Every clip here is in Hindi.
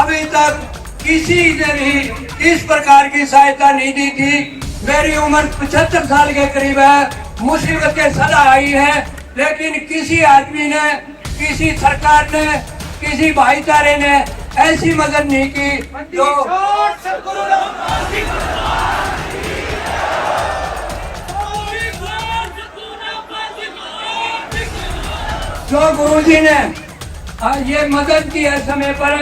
अभी तक किसी ने भी इस प्रकार की सहायता नहीं दी थी। मेरी उम्र 75 साल के करीब है, मुसीबतें सदा आई है, लेकिन किसी आदमी ने, किसी सरकार ने, किसी भाईचारे ने ऐसी मदद नहीं की जो गुरुजी ने ये मदद की है समय पर।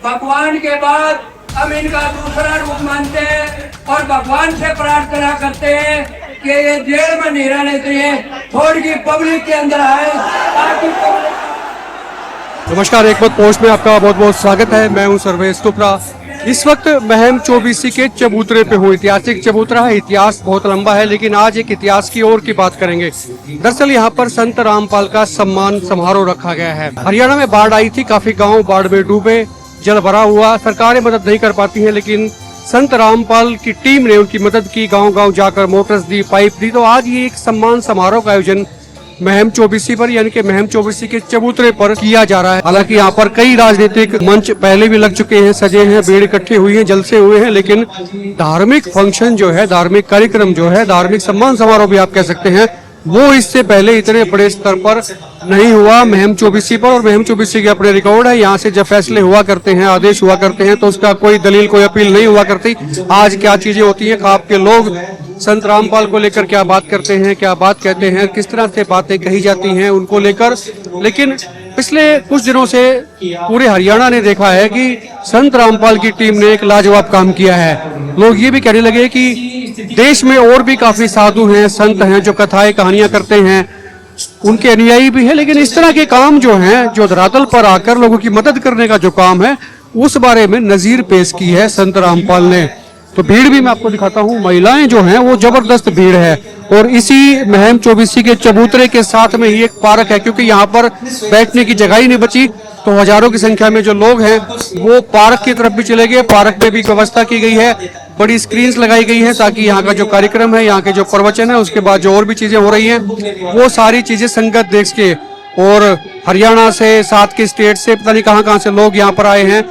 भगवान के बाद हम इनका दूसरा रूप मानते हैं और भगवान से प्रार्थना करते हैं कि ये जेल में नहीं रहने चाहिए, थोड़ी पब्लिक के अंदर आए ताकि नमस्कार, एक बात पोस्ट में आपका बहुत बहुत स्वागत है। मैं हूं सर्वेश टोपरा। इस वक्त महम चौबीसी के चबूतरे पे हूँ। ऐतिहासिक चबूतरा है, इतिहास बहुत लंबा है, लेकिन आज एक इतिहास की ओर की बात करेंगे। दरअसल यहाँ पर संत रामपाल का सम्मान समारोह रखा गया है। हरियाणा में बाढ़ आई थी, काफी गाँव बाढ़ में डूबे, जल भरा हुआ, सरकारें मदद नहीं कर पाती है, लेकिन संत रामपाल की टीम ने उनकी मदद की, गांव-गांव जाकर मोटर्स दी, पाइप दी। तो आज ये एक सम्मान समारोह का आयोजन महम चौबीसी पर यानी कि महम चौबीसी के चबूतरे पर किया जा रहा है। हालांकि यहाँ पर कई राजनीतिक मंच पहले भी लग चुके हैं, सजे हैं, भीड़ इकट्ठे हुई है, जलसे हुए हैं, लेकिन धार्मिक फंक्शन जो है, धार्मिक कार्यक्रम जो है, धार्मिक सम्मान समारोह भी आप कह सकते हैं, वो इससे पहले इतने बड़े स्तर पर नहीं हुआ महम चौबीसी पर। और महम चौबीसी के अपने रिकॉर्ड है, यहाँ से जब फैसले हुआ करते हैं, आदेश हुआ करते हैं, तो उसका कोई दलील, कोई अपील नहीं हुआ करती। आज क्या चीजें होती हैं, खाप के लोग संत रामपाल को लेकर क्या बात करते हैं, क्या बात कहते हैं, किस तरह से बातें कही जाती हैं उनको लेकर। लेकिन पिछले कुछ दिनों से पूरे हरियाणा ने देखा है कि संत रामपाल की टीम ने एक लाजवाब काम किया है। लोग ये भी कहने लगे कि देश में और भी काफी साधु हैं, संत हैं, जो कथाएं कहानियां करते हैं, उनके अनुयायी भी है, लेकिन इस तरह के काम जो हैं, जो धरातल पर आकर लोगों की मदद करने का जो काम है, उस बारे में नजीर पेश की है संत रामपाल ने। तो भीड़ भी मैं आपको दिखाता हूँ, महिलाएं जो हैं वो जबरदस्त भीड़ है। और इसी महम चौबीसी के चबूतरे के साथ में ही एक पार्क है, क्योंकि यहाँ पर बैठने की जगह ही नहीं बची, तो हजारों की संख्या में जो लोग हैं वो पार्क की तरफ भी चले गए। पार्क में भी व्यवस्था की गई है, बड़ी स्क्रीन्स लगाई गई हैं, ताकि यहाँ का जो कार्यक्रम है, यहाँ के जो प्रवचन है, उसके बाद जो और भी चीजें हो रही हैं, वो सारी चीजें संगत देख के। और हरियाणा से, साथ के स्टेट से, पता नहीं कहाँ कहाँ से लोग यहाँ पर आए हैं।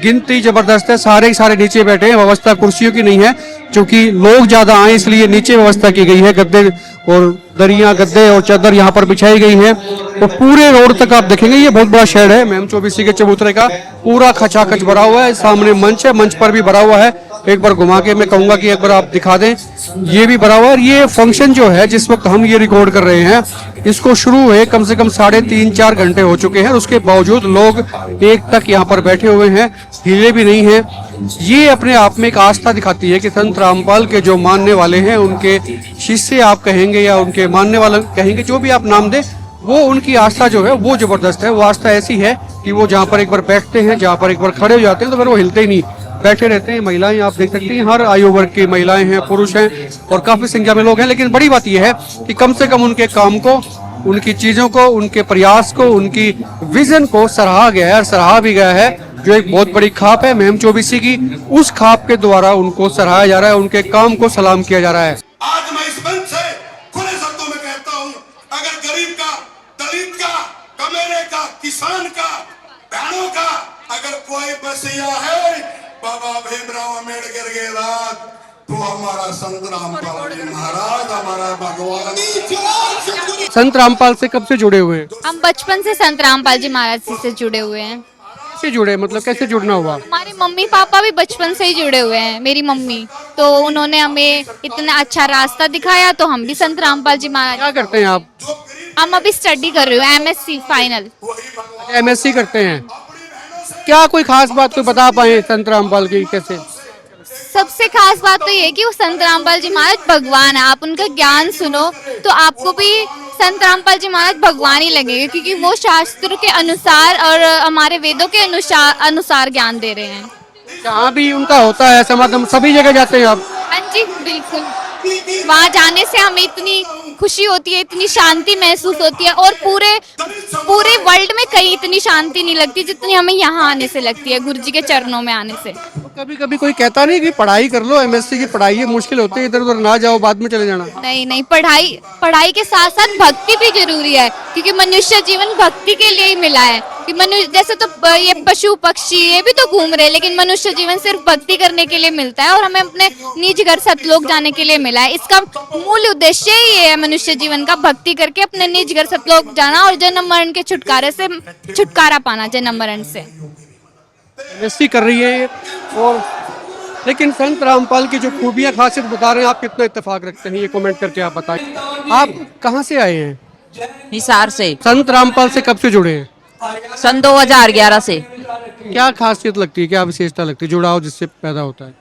गिनती जबरदस्त है, सारे सारे नीचे बैठे हैं, व्यवस्था कुर्सियों की नहीं है, क्योंकि लोग ज्यादा आए इसलिए नीचे व्यवस्था की गई है। गद्दे और दरियां, गद्दे और चादर यहाँ पर बिछाई गई है। तो पूरे रोड तक आप देखेंगे, ये बहुत बड़ा शेड है महम चौबीसी के चबूतरे का, पूरा खचाखच भरा हुआ है। सामने मंच है, मंच पर भी भरा हुआ है। एक बार घुमा के मैं कहूंगा कि एक बार आप दिखा दें, ये भी भरा हुआ है। और ये फंक्शन जो है, जिस वक्त हम ये रिकॉर्ड कर रहे हैं, इसको शुरू हुए कम से कम 3.5-4 घंटे हो चुके हैं। उसके बावजूद लोग एक तक यहाँ पर बैठे हुए हैं, हिले भी नहीं है। ये अपने आप में एक आस्था दिखाती है कि संत रामपाल के जो मानने वाले हैं, उनके शिष्य आप कहेंगे या उनके मानने वाले कहेंगे, जो भी आप नाम दें, वो उनकी आस्था जो है वो जबरदस्त है। वो आस्था ऐसी है कि वो जहाँ पर एक बार बैठते हैं, जहाँ पर एक बार खड़े हो जाते हैं, तो फिर वो हिलते ही नहीं, बैठे रहते हैं। महिलाएं आप देख सकते हैं, हर आयु वर्ग की महिलाएं हैं, पुरुष हैं, और काफी संख्या में लोग हैं। लेकिन बड़ी बात यह है कि कम से कम उनके काम को, उनकी चीजों को, उनके प्रयास को, उनकी विजन को सराहा गया है, और सराहा भी गया है। जो एक बहुत बड़ी खाप है महम चौबीसी की, उस खाप के द्वारा उनको सराहा जा रहा है, उनके काम को सलाम किया जा रहा है। आज मैं इस मंच से खुले शब्दों में कहता हूं, अगर गरीब का, दलित का, कमेरे का, किसान का, बहनों का अगर कोई बसिया है बाबा भीमराव अम्बेडकर के बाद, तो हमारा संत रामपाल जी महाराज, हमारा भगवान। संत रामपाल से कब से जुड़े हुए हैं? हम बचपन से संत रामपाल जी महाराज जी से जुड़े हुए हैं। कैसे जुड़े, मतलब कैसे जुड़ना हुआ? हमारे मम्मी पापा भी बचपन से ही जुड़े हुए हैं। मेरी मम्मी तो उन्होंने हमें इतना अच्छा रास्ता दिखाया, तो हम भी संत रामपाल जी महाराज। क्या करते हैं आप? हम अभी स्टडी कर रहे हो, MSc फाइनल। MSc करते हैं। क्या कोई खास बात कोई बता पाए संत रामपाल की? कैसे? सबसे खास बात तो ये कि वो संत रामपाल जी महाराज भगवान है। आप उनका ज्ञान सुनो तो आपको भी संत रामपाल जी महाराज भगवान ही लगेंगे, क्योंकि वो शास्त्र के अनुसार और हमारे वेदों के अनुसार ज्ञान दे रहे हैं। जहाँ भी उनका होता है समागम, सभी जगह जाते हैं आप? हाँ जी बिल्कुल। वहाँ जाने से हमें इतनी खुशी होती है, इतनी शांति महसूस होती है, और पूरे वर्ल्ड में कहीं इतनी शांति नहीं लगती जितनी हमें यहाँ आने से लगती है, गुरु जी के चरणों में आने से। कभी कभी कोई कहता नहीं कि पढ़ाई कर लो, एमएससी की पढ़ाई है, मुश्किल होती है, इधर उधर ना जाओ, बाद में चले जाना। नहीं नहीं, पढ़ाई पढ़ाई के साथ साथ भक्ति भी जरूरी है, क्योंकि मनुष्य जीवन भक्ति के लिए ही मिला है। कि मनुष्य जैसे तो ये पशु पक्षी ये भी तो घूम रहे हैं, लेकिन मनुष्य जीवन सिर्फ भक्ति करने के लिए मिलता है, और हमें अपने निज घर सतलोक जाने के लिए मिला है। इसका मूल उद्देश्य ही ये है मनुष्य जीवन का, भक्ति करके अपने निज घर सतलोक जाना और जन्म मरण के छुटकारे से छुटकारा पाना, जन्म मरण से। एमएससी कर रही है और लेकिन संत रामपाल की जो खूबियां खासियत बता रहे हैं, आप कितना इत्तेफाक रखते हैं ये कमेंट करके आप बताएं। आप कहाँ से आए हैं? हिसार से। संत रामपाल से कब से जुड़े हैं? सन 2011 से। क्या खासियत लगती है, क्या विशेषता लगती है, जुड़ाव जिससे पैदा होता है?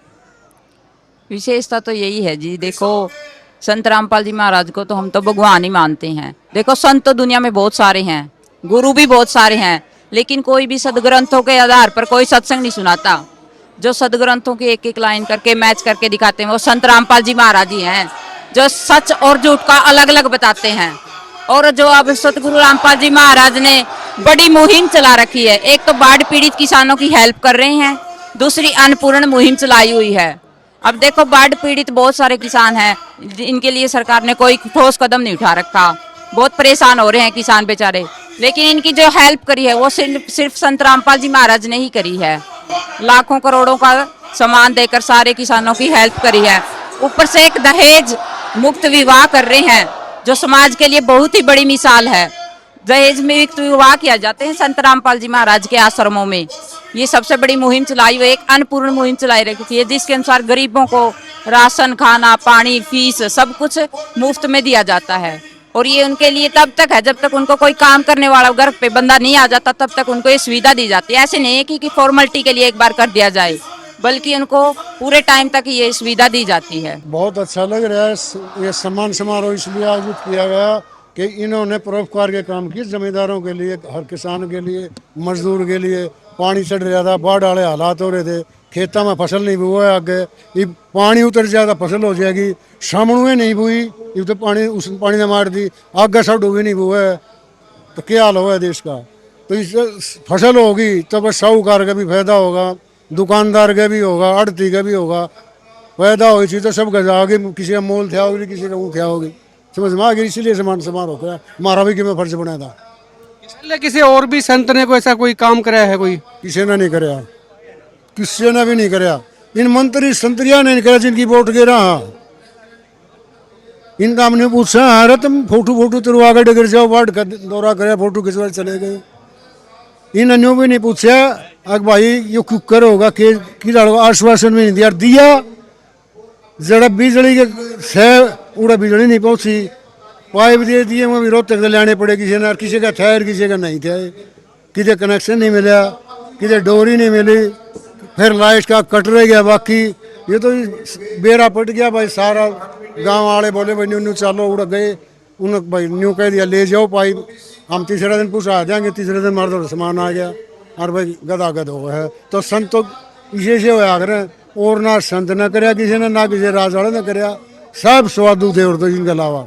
विशेषता तो यही है जी, देखो संत रामपाल जी महाराज को तो हम तो भगवान ही मानते हैं। देखो संत तो दुनिया में बहुत सारे हैं, गुरु भी बहुत सारे हैं, लेकिन कोई भी सदग्रंथों के आधार पर कोई सत्संग नहीं सुनाता। जो सदग्रंथों की एक एक लाइन करके मैच करके दिखाते हैं वो संत रामपाल जी महाराज जी हैं, जो सच और झूठ का अलग अलग बताते हैं। और जो अब सतगुरु रामपाल जी महाराज ने बड़ी मुहिम चला रखी है, एक तो बाढ़ पीड़ित किसानों की हेल्प कर रहे हैं, दूसरी अन्नपूर्ण मुहिम चलाई हुई है। अब देखो बाढ़ पीड़ित बहुत सारे किसान हैं, इनके लिए सरकार ने कोई ठोस कदम नहीं उठा रखा, बहुत परेशान हो रहे हैं किसान बेचारे। लेकिन इनकी जो हेल्प करी है वो सिर्फ संत रामपाल जी महाराज ने ही करी है। लाखों करोड़ों का सामान देकर सारे किसानों की हेल्प करी है। ऊपर से एक दहेज मुक्त विवाह कर रहे हैं, जो समाज के लिए बहुत ही बड़ी मिसाल है। दहेज में मुक्त विवाह किया जाते हैं संत रामपाल जी महाराज के आश्रमों में। ये सबसे बड़ी मुहिम चलाई हुई, एक अन्नपूर्ण मुहिम चलाई रखी है, जिसके अनुसार गरीबों को राशन, खाना, पानी, फीस सब कुछ मुफ्त में दिया जाता है। और ये उनके लिए तब तक है जब तक उनको कोई काम करने वाला घर पे बंदा नहीं आ जाता, तब तक उनको ये सुविधा दी जाती है। ऐसे नहीं है कि फॉर्मेलिटी के लिए एक बार कर दिया जाए, बल्कि उनको पूरे टाइम तक ये सुविधा दी जाती है। बहुत अच्छा लग रहा है। ये सम्मान समारोह इसलिए आयोजित किया गया कि इन्होंने परोपकार के काम किए जमींदारों के लिए, हर किसान के लिए, मजदूर के लिए। पानी चढ़ रहा था, बाढ़ वाले हालात हो रहे थे, खेतों में फसल नहीं हुआ है, आगे ये पानी उतर जाएगा फसल हो जाएगी। सामने नहीं हुई, ये तो पानी उस पानी ने मार दी, आगे सब डूबी नहीं हुआ है, तो क्या हाल हुआ है देश का। तो इस फसल होगी तो बस साहूकार का भी फायदा होगा, दुकानदार का भी होगा, आड़ती का भी होगा। पैदा हुई थी तो सब गजा होगी, किसी का मोल थे होगी, किसी का वो क्या होगी, समझ में आ गई। इसीलिए सम्मान समारोह होगा, हमारा भी कि फर्ज बनाया था। इसलिए किसी और भी संत ने कोई ऐसा कोई काम कराया है? कोई किसी ने नहीं कराया, किसी ने भी नहीं कराया। इन मंत्री संतरिया ने नहीं कराया जिनकी वोट गिरा। इनका हमने पूछा, अरे तुम फोटो तेरे आगे डगर जाओ, वार्ड का दौरा करे, फोटो खिंचवा चले गए। इन अन्यों भी नहीं पूछा अग भाई ये क्यों करोगा कि आश्वासन भी नहीं दिया। जरा बिजली के सह उड़ा बिजली नहीं पहुंची, पाइप दे दिए वो भी रोहतक से लाने पड़े, किसी का ठहर किसी का नहीं थे, किसी कनेक्शन नहीं मिला, किसी डोरी नहीं मिली, फिर लाइट का कट रह गया। बाकी ये तो बेरा पट गया भाई। सारा गांव वाले बोले भाई न्यू चालो, उड़ गए। उन्होंने भाई न्यू कह दिया ले जाओ पाइप, हम तीसरे दिन पूछा आ जाएंगे। तीसरे दिन मार दो सामान आ गया और भाई गदागद हो गया है। तो संत तो इसे होया करें, और ना संत न कराया किसी ने, ना किसी राज वाले ने कराया, सब स्वादु थे और तो इनके अलावा।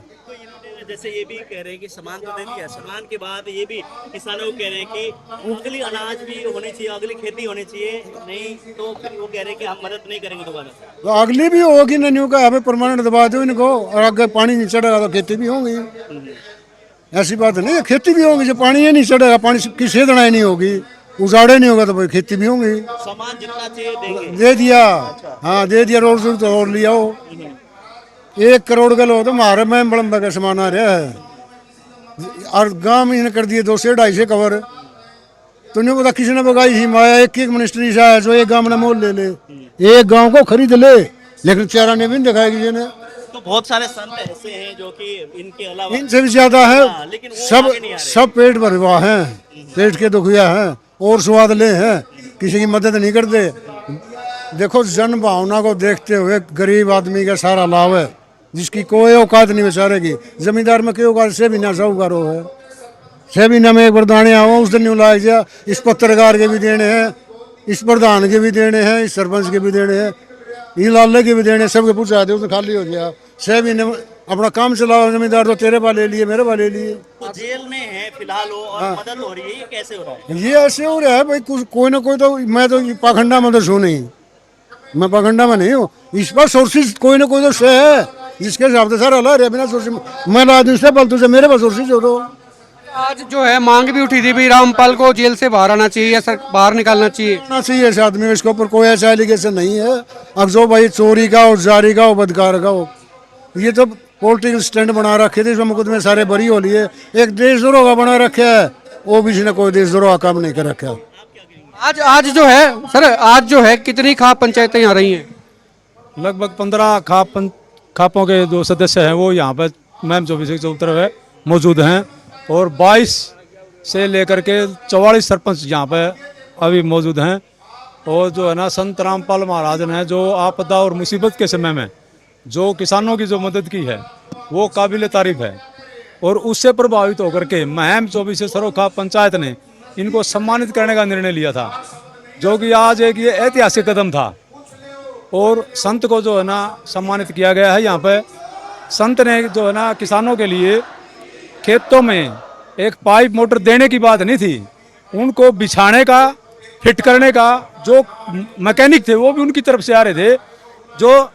जैसे ये भी कह रहे हैं कि सम्मान तो दे दिया, सम्मान के बाद ये भी किसानों को कह रहे हैं कि अगली अनाज भी होनी चाहिए, अगली खेती होनी चाहिए, नहीं तो फिर वो कह रहे हैं कि हम मदद नहीं करेंगे दोबारा। तो अगली भी होगी नन्यू का, हमें परमानेंट दबा दो इनको, और आगे पानी नहीं चढ़ेगा तो खेती भी होगी। ऐसी बात नहीं है, खेती भी होगी। जब पानी ये नहीं चढ़ेगा, पानी की सेधनाई नहीं होगी, उजाड़े नहीं होगा तो भाई खेती भी होगी। सम्मान जितना चाहिए देंगे, दे दिया। हाँ दे दिया, रोड तो और लिया हो। 1 करोड़ का लो तो मारे में बड़म्बा का सामान आ रहा है, और गांव में इन्हें कर दिए 200 से 250 कवर। तो नहीं पता किसी ने बगाई ही माया, एक मिनिस्ट्री सा है जो एक गांव में मोल ले ले, एक गांव को खरीद ले, लेकिन चारा ने भी नहीं दिखाया किसी ने। तो बहुत सारे संत ऐसे हैं जो कि इनके अलावा इनसे भी ज्यादा है। लेकिन वो सब आगे नहीं आ रहे। सब पेट भर हुआ है, पेट के दुखिया हैं और स्वाद ले हैं, किसी की मदद नहीं करते। देखो जन भावना को देखते हुए गरीब आदमी का सारा लाभ है, जिसकी कोई औकात नहीं बेचारे की। जमींदार में कोई औकात से भी ना साहूकार हो है, से भी ना में एक बार दाने आओ उस दिन नहीं लाया गया। इस पत्रकार के भी देने हैं, इस प्रधान के भी देने हैं, इस सरपंच के भी देने हैं, ये लाले के भी देने, सबके पूछा दे तो खाली हो गया। से भी ने अपना काम चलाओ, जमींदार तो तेरे पा ले लिए, मेरे पा ले लिए। तो जेल में है फिलहाल वो, और मदद हो रही है, ये कैसे हो रहा है? ये ऐसे हो रहा है भाई, कुछ कोई ना कोई तो, मैं तो पाखंडा में तो छू नहीं, मैं पगंडा में नहीं हूँ। इस पर सोर्सेज कोई ना कोई तो से है जिसके हिसाब से सर अलग बिना सोर्सेज मैं आदमी से पलतू से मेरे पास सोर्सेज हो तो आज जो है मांग भी उठी थी भी रामपाल को जेल से बाहर आना चाहिए या सर बाहर निकालना चाहिए। ना चाहिए ऐसे आदमी, इसके ऊपर कोई ऐसा एलिगेशन नहीं है। अब जो भाई चोरी का हो, जारी का हो, बदकार का हो, ये तो पॉलिटिकल स्टैंड बना रखे थे, इसमें मुकदमे सारे बरी हो लिए। एक देशद्रोह का बना रखा है, ओबीसी ने कोई देशद्रोह का काम नहीं कर रखा। आज जो है सर, आज जो है कितनी खाप पंचायतें यहाँ रही हैं? लगभग 15 खापों के जो सदस्य हैं वो यहाँ पर मैम 24 चौतरफ मौजूद हैं और 22 से लेकर के 44 सरपंच यहाँ पर अभी मौजूद हैं। और जो है ना संत रामपाल महाराज ने जो आपदा और मुसीबत के समय में जो किसानों की जो मदद की है वो काबिल तारीफ है। और उससे प्रभावित होकर के महम 24 सरोखा पंचायत ने इनको सम्मानित करने का निर्णय लिया था, जो कि आज एक ये ऐतिहासिक कदम था। और संत को जो है ना सम्मानित किया गया है। यहाँ पे संत ने जो है ना किसानों के लिए खेतों में एक पाइप मोटर देने की बात नहीं थी, उनको बिछाने का, फिट करने का जो मैकेनिक थे वो भी उनकी तरफ से आ रहे थे। जो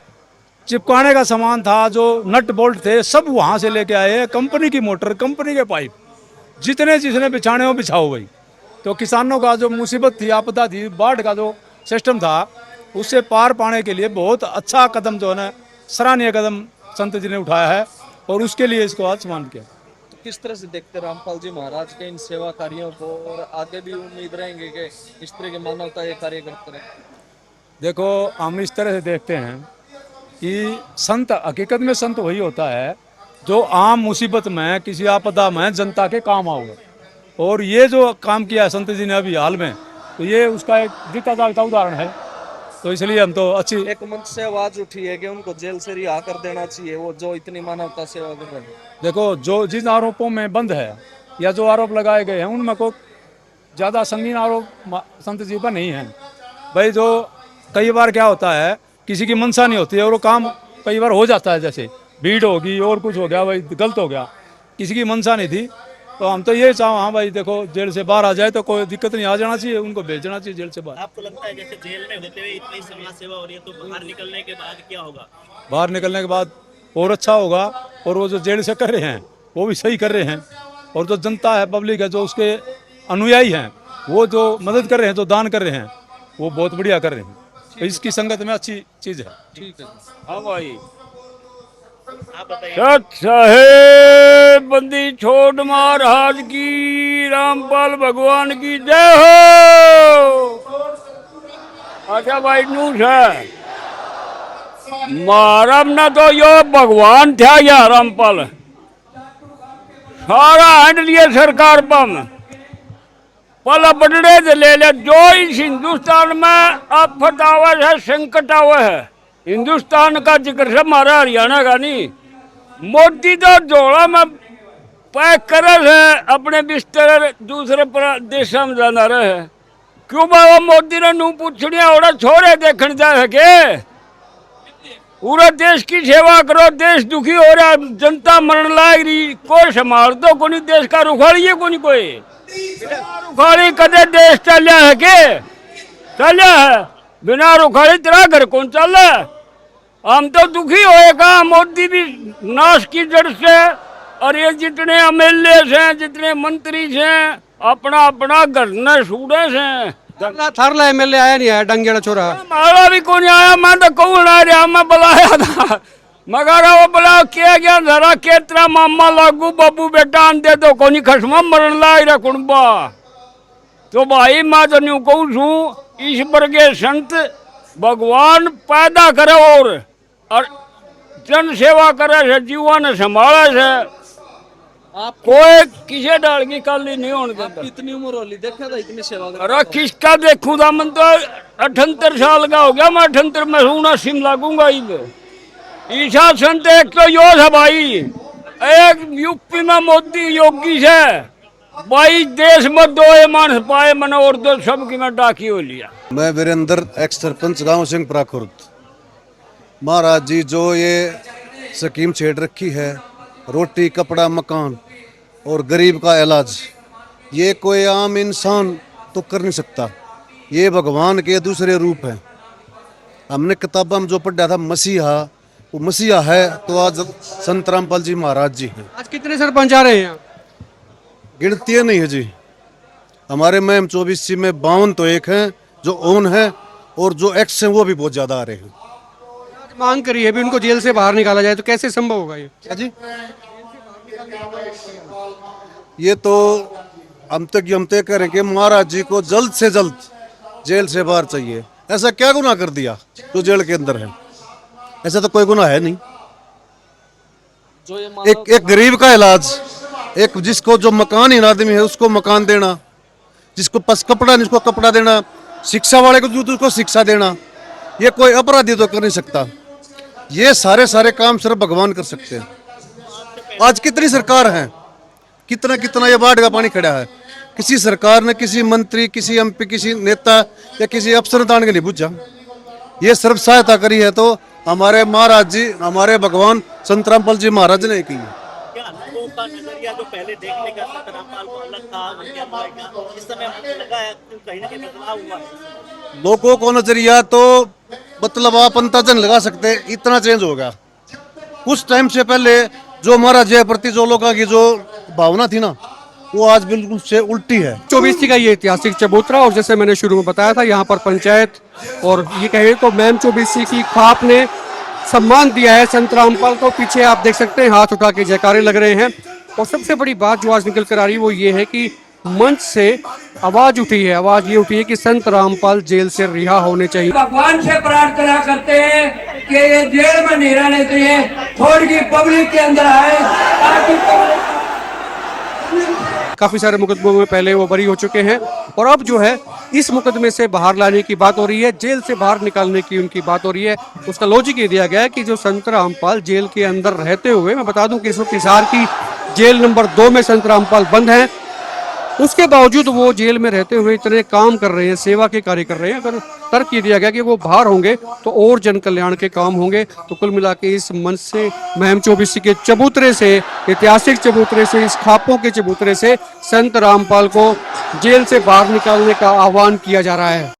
चिपकाने का सामान था, जो नट बोल्ट थे, सब वहाँ से लेके आए हैं। कंपनी की मोटर, कंपनी के पाइप, जिसने बिछाने हो बिछाओ भाई। तो किसानों का जो मुसीबत थी, आपदा थी, बाढ़ का जो सिस्टम था, उससे पार पाने के लिए बहुत अच्छा कदम जो है ना, सराहनीय कदम संत जी ने उठाया है और उसके लिए इसको आज सम्मान किया। तो किस तरह से देखते रामपाल जी महाराज के इन सेवा कार्यों को, और आगे भी उम्मीद रहेंगे कि इस तरह के मानवता ये कार्य करते रहे? देखो, हम इस तरह से देखते हैं कि संत, हकीकत में संत वही होता है जो आम मुसीबत में, किसी आपदा में जनता के काम आओगे। और ये जो काम किया है संत जी ने अभी हाल में, तो ये उसका एक जीता जागता उदाहरण है। तो इसलिए हम तो अच्छी एक मंच से आवाज उठी है कि उनको जेल से रिहा कर देना चाहिए, वो जो इतनी मानवता सेवा कर रहे हैं। देखो, जो जिन आरोपों में बंद है या जो आरोप लगाए गए हैं उनमें को ज़्यादा संगीन आरोप संत जी पर नहीं है भाई। जो कई बार क्या होता है, किसी की मंशा नहीं होती है और वो काम कई बार हो जाता है, जैसे भीड़ होगी और कुछ हो गया भाई, गलत हो गया, किसी की मंशा नहीं थी। तो हम तो ये चाहो, हाँ भाई देखो जेल से बाहर आ जाए तो कोई दिक्कत नहीं, आ जाना चाहिए, उनको भेज देना चाहिए जेल से बाहर। आपको लगता है जैसे जेल में होते हुए इतनी समाज सेवा हो रही है, तो बाहर निकलने के बाद क्या होगा? बाहर निकलने के बाद और अच्छा होगा। और वो जो जेल से कर रहे हैं वो भी सही कर रहे हैं। और जो जनता है, पब्लिक है, जो उसके अनुयायी हैं, वो जो मदद कर रहे हैं, जो दान कर रहे हैं, वो बहुत बढ़िया कर रहे हैं। तो इसकी संगत में अच्छी चीज़ है। ठीक है। हाँ भाई, आप बताइए। सत साहेब बंदी छोड़ महाराज की, रामपाल भगवान की जय हो। अच्छा भाई, नूस है महाराज ने तो यो भगवान था या रामपाल, सारा हैंड लिए सरकार पम पल बड़े से ले ले। जो इस हिंदुस्तान में आफत आवे है, संकट आवे है, हिंदुस्तान का जिक्र है, हमारा हरियाणा का नहीं। मोदी तो झोला में पैक करे है, अपने बिस्तर दूसरे देशों में जाना रहे। क्यों बाबा मोदी ने नू पूछनिया ओड़ा छोरे देखने जा सके? पूरा देश की सेवा करो, देश दुखी हो रहा, जनता मरण लायक रही, कोई संभाल दो को नहीं, देश का रुखाड़िए को नहीं कोई। रुखाड़ी कदे देश चलिया है के? चलिया है, बिना रुखाड़ी तेरा घर कौन चल रहा है? हम तो दुखी होएगा। मोदी भी नाश की जड़ से, और ये जितने एमएलए हैं, जितने मंत्री हैं, अपना अपना घर न सूड़े से। थारला एमएलए आया नहीं, आया डंगेड़ा छोरा, हमारा भी कोई आया। मैं तो कहूँ ना रहा, मैं बुलाया था, मगर वो बुला किया गया जरा के तेरा मामा लागू बाबू बेटा आंदे तो कोनी खसमा मरण लाई रा कुंबा। तो भाई मैं तो न्यू कहूँ छू, ईश्वर के संत भगवान पैदा करे और जन सेवा करे से, जीवन संभाले से। आप कोई किसी डाल की काली नहीं होने देता। कितनी उम्र होली देखा था इतनी सेवा कर? अरे किसका देखूँ था, मन तो 78 साल का हो गया। मैं 78 में हूँ ना, सिम लागूंगा। ईशा संत एक तो यो था भाई, एक यूपी में मोदी योगी से भाई, देश में दो मान पाए मैंने, और दो सब की मैं डाकी हो लिया। मैं वीरेंद्र, एक्स सरपंच गांव सिंह प्राखुर्द। महाराज जी जो ये स्कीम छेड़ रखी है, रोटी कपड़ा मकान और गरीब का इलाज, ये कोई आम इंसान तो कर नहीं सकता, ये भगवान के दूसरे रूप हैं। हमने किताबों में जो पढ़ा था मसीहा, वो मसीहा है तो आज संत रामपाल जी महाराज जी हैं। आज कितने सरपंच आ रहे हैं यहाँ? गिनती नहीं है जी। हमारे मैम 24 में 52 तो एक हैं जो ओन है, और जो एक्स हैं वो भी बहुत ज्यादा आ रहे हैं। आज मांग करी है अभी उनको जेल से बाहर निकाला जाए, तो कैसे संभव होगा ये? क्या जी? ये तो हम तय करें कि महाराज जी को जल्द से जल्द जेल से बाहर चाहिए। ऐसा क्या गुनाह कर दिया जो जेल के अंदर है? ऐसा तो कोई गुनाह है नहीं। जो ये एक गरीब का इलाज, एक जिसको जो मकानहीन आदमी है उसको मकान देना, जिसको पास कपड़ा नहीं उसको कपड़ा देना, शिक्षा वाले को उसको शिक्षा देना, ये कोई अपराधी तो कर नहीं सकता। ये सारे काम सिर्फ भगवान कर सकते हैं। आज कितनी सरकार है, कितना कितना ये बाढ़ का पानी खड़ा है, किसी सरकार ने किसी मंत्री, किसी एमपी, किसी नेता या किसी अफसर ने तान के नहीं पूछा। ये सिर्फ सहायता करी है तो हमारे महाराज जी, हमारे भगवान संत रामपाल जी महाराज ने की है। क्या लोगों का नजरिया जो पहले देखने का संत रामपाल को अलग था, उनके अनुभव का, इस समय मुझे लगा है कि कहीं ना कहीं बदलाव हुआ है। लोगों को नजरिया तो मतलब आप अंदाजा नहीं लगा सकते, इतना चेंज हो गया। कुछ टाइम से पहले जो महाराज जी प्रति जो लोगों की जो भावना थी ना, वो आज बिल्कुल से उल्टी है। 24 का ये ऐतिहासिक चबूतरा, और जैसे मैंने शुरू में बताया था यहाँ पर पंचायत और ये कहे तो मैम 24 की खाप ने सम्मान दिया है संत रामपाल को। पीछे आप देख सकते हैं हाथ उठा के जयकारे लग रहे हैं। और सबसे बड़ी बात जो आज निकल कर आ रही है वो ये है कि मंच से आवाज उठी है, आवाज ये उठी है कि संत रामपाल जेल से रिहा होने चाहिए। भगवान से प्रार्थना करते हैं कि ये जेल में नहीं रहने चाहिए, थोड़ी की पब्लिक के अंदर आए ताकि काफी सारे मुकदमों में पहले वो बरी हो चुके हैं और अब जो है इस मुकदमे से बाहर लाने की बात हो रही है, जेल से बाहर निकालने की उनकी बात हो रही है। उसका लॉजिक ये दिया गया है कि जो संत रामपाल जेल के अंदर रहते हुए, मैं बता दूं कि इस वक्त हिसार की जेल नंबर 2 में संत रामपाल बंद है, उसके बावजूद वो जेल में रहते हुए इतने काम कर रहे हैं, सेवा के कार्य कर रहे हैं। अगर तर्क ये दिया गया कि वो बाहर होंगे तो और जन कल्याण के काम होंगे। तो कुल मिला के इस मंच से, महम 24 के चबूतरे से, ऐतिहासिक चबूतरे से, इस खापों के चबूतरे से संत रामपाल को जेल से बाहर निकालने का आह्वान किया जा रहा है।